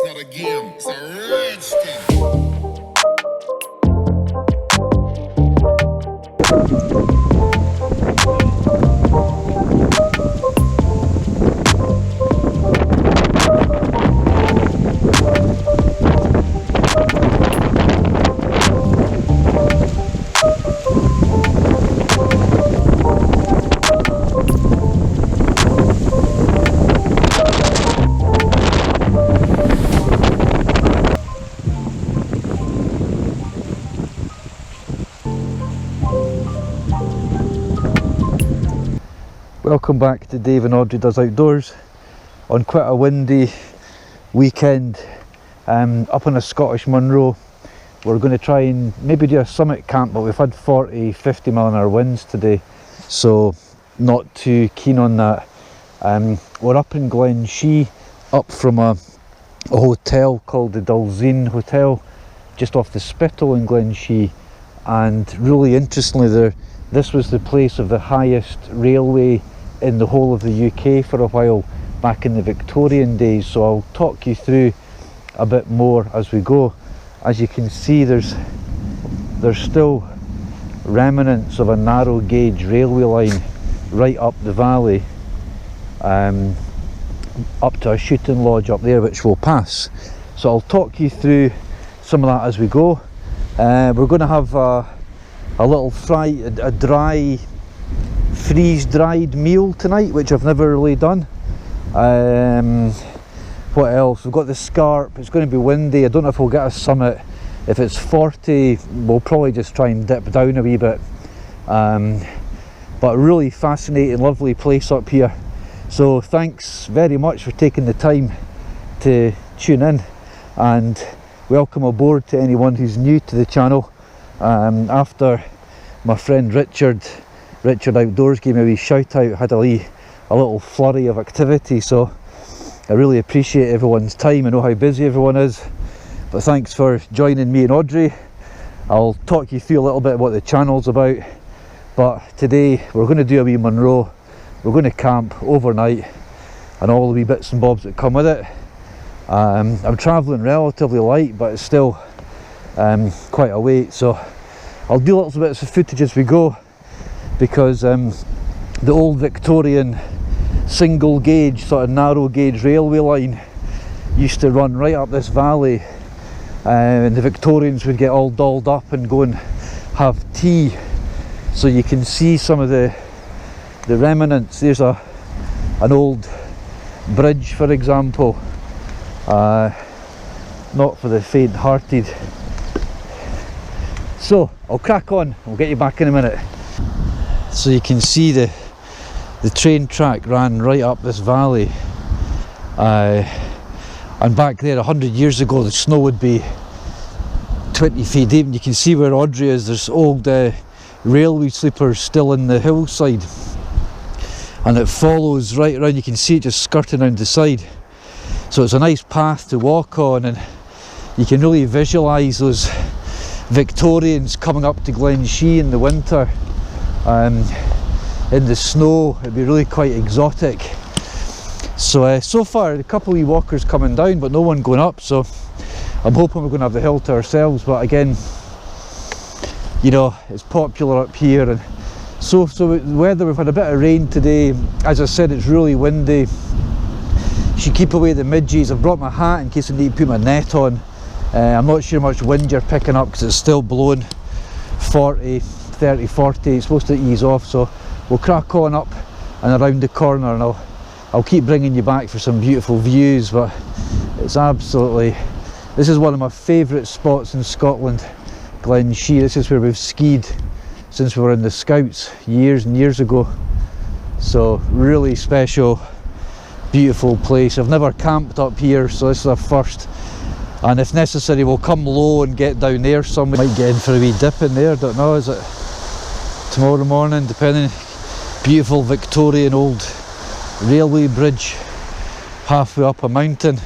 not a game, it's a rich thing. Welcome back to Dave and Audrey Does Outdoors on quite a windy weekend up in a Scottish Munroe. We're going to try and maybe do a summit camp, but we've had 40-50 mile/hour winds today, so not too keen on that. We're up in Glen Shee, up from a hotel called the Dulzine Hotel just off the Spittal in Glen Shee, and really interestingly this was the place of the highest railway in the whole of the UK for a while back in the Victorian days, so I'll talk you through a bit more as we go. As you can see, there's still remnants of a narrow gauge railway line right up the valley, up to a shooting lodge up there which we'll pass, so I'll talk you through some of that as we go. We're going to have a little dry freeze-dried meal tonight, which I've never really done. What else? We've got the scarp. It's going to be windy. I don't know if we'll get a summit. If it's 40, we'll probably just try and dip down a wee bit. But really fascinating, lovely place up here. So thanks very much for taking the time to tune in, and welcome aboard to anyone who's new to the channel. After my friend Richard Outdoors gave me a wee shout out, had a little flurry of activity, so I really appreciate everyone's time. I know how busy everyone is, but thanks for joining me and Audrey. I'll talk you through a little bit what the channel's about, but today we're going to do a wee Munroe. We're going to camp overnight and all the wee bits and bobs that come with it. I'm travelling relatively light, but it's still quite a weight, so I'll do lots of bits of footage as we go, because the old Victorian single gauge, sort of narrow gauge railway line used to run right up this valley, and the Victorians would get all dolled up and go and have tea. So you can see some of the remnants. There's an old bridge, for example, not for the faint-hearted. So I'll crack on, we'll get you back in a minute. So you can see the train track ran right up this valley, and back there 100 years ago the snow would be 20 feet deep, and you can see where Audrey is. There's old railway sleepers still in the hillside, and it follows right around. You can see it just skirting around the side, so it's a nice path to walk on, and you can really visualise those Victorians coming up to Glen Shee in the winter in the snow. It'd be really quite exotic. So so far a couple of wee walkers coming down, but no one going up, so I'm hoping we're going to have the hill to ourselves. But again, you know, it's popular up here. And so the weather, we've had a bit of rain today. As I said, it's really windy. Should keep away the midges. I've brought my hat in case I need to put my net on. I'm not sure how much wind you're picking up because it's still blowing 30, 40. It's supposed to ease off, so we'll crack on up and around the corner, and I'll keep bringing you back for some beautiful views. But it's absolutely, this is one of my favourite spots in Scotland, Glen Shee. This is where we've skied since we were in the Scouts years and years ago, so really special, beautiful place. I've never camped up here, so this is a first. And if necessary, we'll come low and get down there somewhere. Might get in for a wee dip in there, don't know, is it tomorrow morning, depending. Beautiful Victorian old railway bridge halfway up a mountain.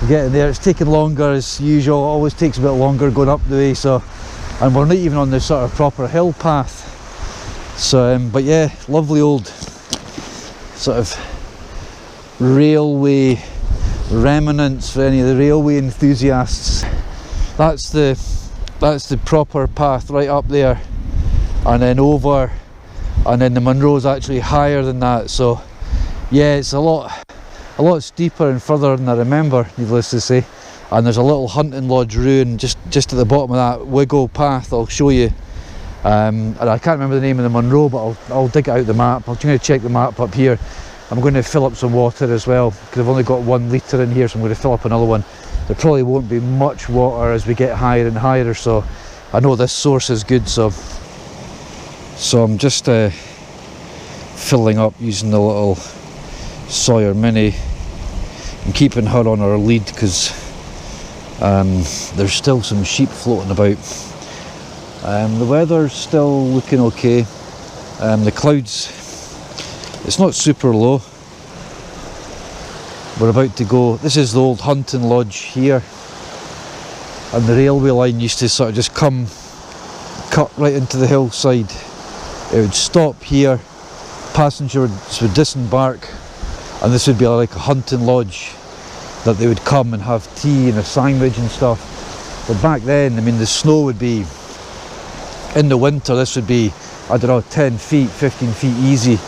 Getting there, it's taking longer as usual. It always takes a bit longer going up the way, so, and we're not even on the sort of proper hill path. So but yeah, lovely old sort of railway remnants for any of the railway enthusiasts. That's the proper path right up there, and then over, and then the Munroe's actually higher than that. So yeah, it's a lot steeper and further than I remember, needless to say. And there's a little hunting lodge ruin just at the bottom of that wiggle path. I'll show you. And I can't remember the name of the Munroe, but I'll dig it out the map. I'm going to check the map up here. I'm going to fill up some water as well, because I've only got 1 litre in here, so I'm going to fill up another one. There probably won't be much water as we get higher and higher, so I know this source is good. So I'm just filling up using the little Sawyer Mini. I'm keeping her on our lead because there's still some sheep floating about. The weather's still looking okay. The clouds, it's not super low. We're about to go. This is the old hunting lodge here, and the railway line used to sort of just cut right into the hillside. It would stop here, passengers would disembark, and this would be like a hunting lodge that they would come and have tea and a sandwich and stuff. But back then, I mean, the snow would be, in the winter, this would be, I don't know, 10 feet, 15 feet easy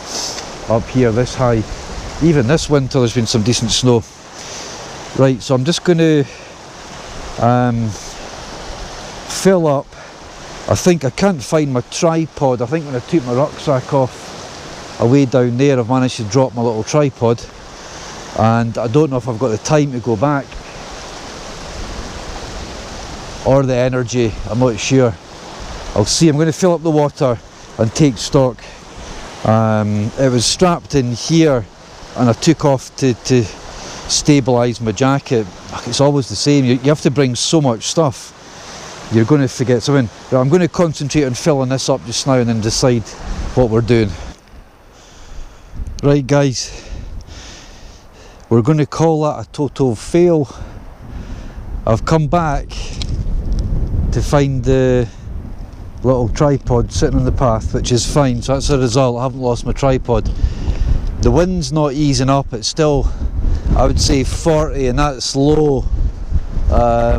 up here, this high. Even this winter there's been some decent snow. Right, so I'm just going to fill up. I think I can't find my tripod. I think when I took my rucksack off away down there, I've managed to drop my little tripod, and I don't know if I've got the time to go back or the energy. I'm not sure. I'll see. I'm going to fill up the water and take stock. It was strapped in here, and I took off to stabilise my jacket. It's always the same. You have to bring so much stuff. You're going to forget something. But I'm going to concentrate on filling this up just now and then decide what we're doing. Right guys, we're going to call that a total fail. I've come back to find the little tripod sitting on the path, which is fine, so that's the result. I haven't lost my tripod. The wind's not easing up, it's still, I would say 40, and that's low. I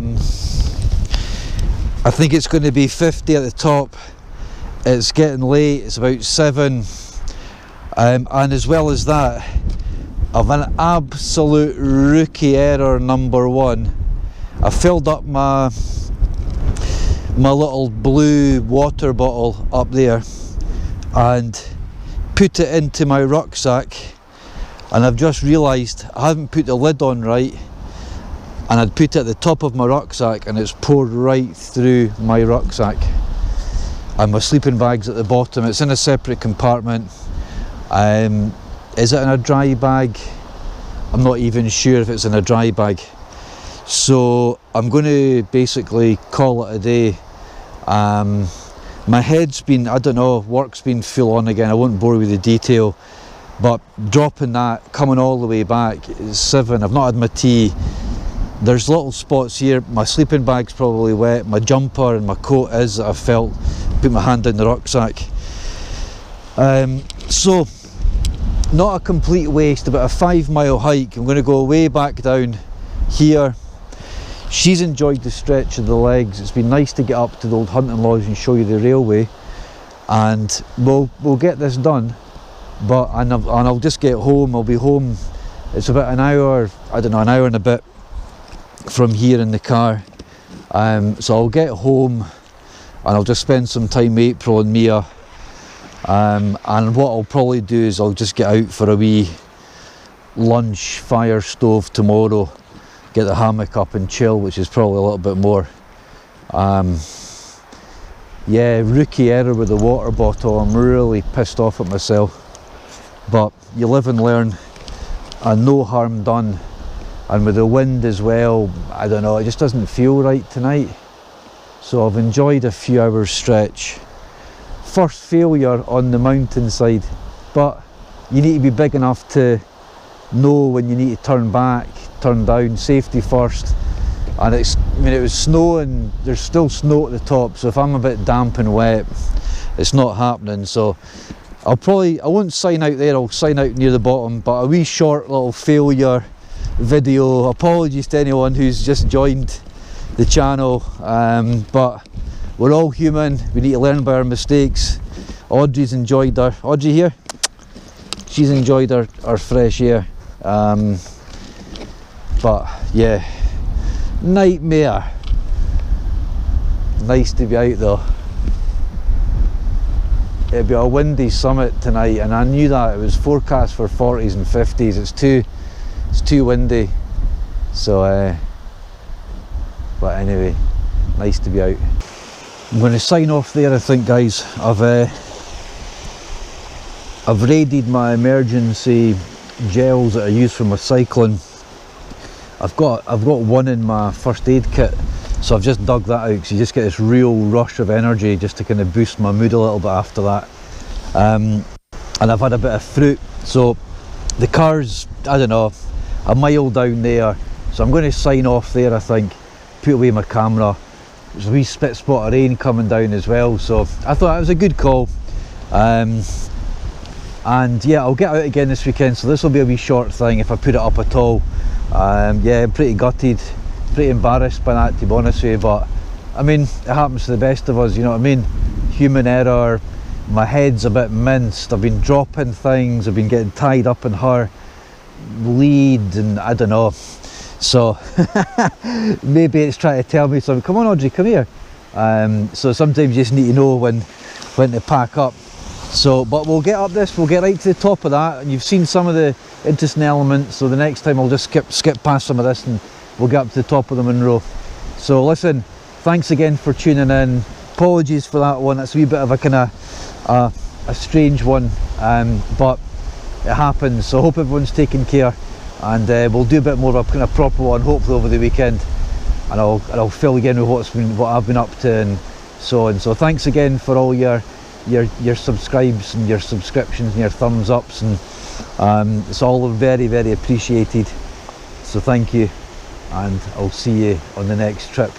think it's going to be 50 at the top. It's getting late, it's about 7, and as well as that, I've an absolute rookie error, number 1. I filled up my little blue water bottle up there and put it into my rucksack, and I've just realised I haven't put the lid on right, and I'd put it at the top of my rucksack and it's poured right through my rucksack, and my sleeping bag's at the bottom. It's in a separate compartment. Is it in a dry bag? I'm not even sure if it's in a dry bag. So I'm going to basically call it a day. My head's been, I don't know, work's been full on again. I won't bore you with the detail, but dropping that, coming all the way back, it's 7. I've not had my tea. There's little spots here. My sleeping bag's probably wet. My jumper and my coat is, that I've felt. Put my hand in the rucksack. So not a complete waste, about a 5-mile hike. I'm going to go way back down here. She's enjoyed the stretch of the legs. It's been nice to get up to the old hunting lodge and show you the railway, and we'll get this done. But and I'll just get home. I'll be home. It's about an hour, I don't know, an hour and a bit from here in the car. So I'll get home and I'll just spend some time with April and Mia. And what I'll probably do is I'll just get out for a wee lunch fire stove tomorrow, get the hammock up and chill, which is probably a little bit more. Yeah, rookie error with the water bottle. I'm really pissed off at myself, but you live and learn, and no harm done. And with the wind as well, I don't know, it just doesn't feel right tonight. So I've enjoyed a few hours stretch. First failure on the mountainside, but you need to be big enough to know when you need to turn back, turn down, safety first. And it was snowing, there's still snow at the top, so if I'm a bit damp and wet, it's not happening. So I won't sign out there, I'll sign out near the bottom, but a wee short little failure video. Apologies to anyone who's just joined the channel, but we're all human. We need to learn by our mistakes. Audrey's enjoyed her, Audrey here, she's enjoyed our fresh air, but yeah, nightmare. Nice to be out though. It'll be a windy summit tonight, and I knew that. It was forecast for 40s and 50s. It's too windy, so but anyway, nice to be out. I'm going to sign off there, I think, guys. I've raided my emergency gels that I use for my cycling. I've got one in my first aid kit, so I've just dug that out because you just get this real rush of energy just to kind of boost my mood a little bit after that. And I've had a bit of fruit, so the car's, I don't know, a mile down there, so I'm going to sign off there, I think, put away my camera. There's a wee spit spot of rain coming down as well, so I thought it was a good call. And yeah, I'll get out again this weekend, so this will be a wee short thing if I put it up at all. Yeah, I'm pretty gutted, pretty embarrassed by that, to be honest with you, but I mean, it happens to the best of us, you know what I mean? Human error. My head's a bit minced, I've been dropping things, I've been getting tied up in her lead, and I don't know, so maybe it's trying to tell me something. Come on, Audrey, come here. So sometimes you just need to know when to pack up. So, but we'll get up this, we'll get right to the top of that, and you've seen some of the interesting elements, so the next time I'll just skip past some of this and we'll get up to the top of the Munroe. So listen, thanks again for tuning in. Apologies for that one, it's a wee bit of a kind of a strange one, but it happens, so I hope everyone's taking care, and we'll do a bit more of a kind of proper one hopefully over the weekend, and I'll fill again with what I've been up to and so on. So thanks again for all your subscribes and your subscriptions and your thumbs ups, and it's all very, very appreciated, so thank you, and I'll see you on the next trip.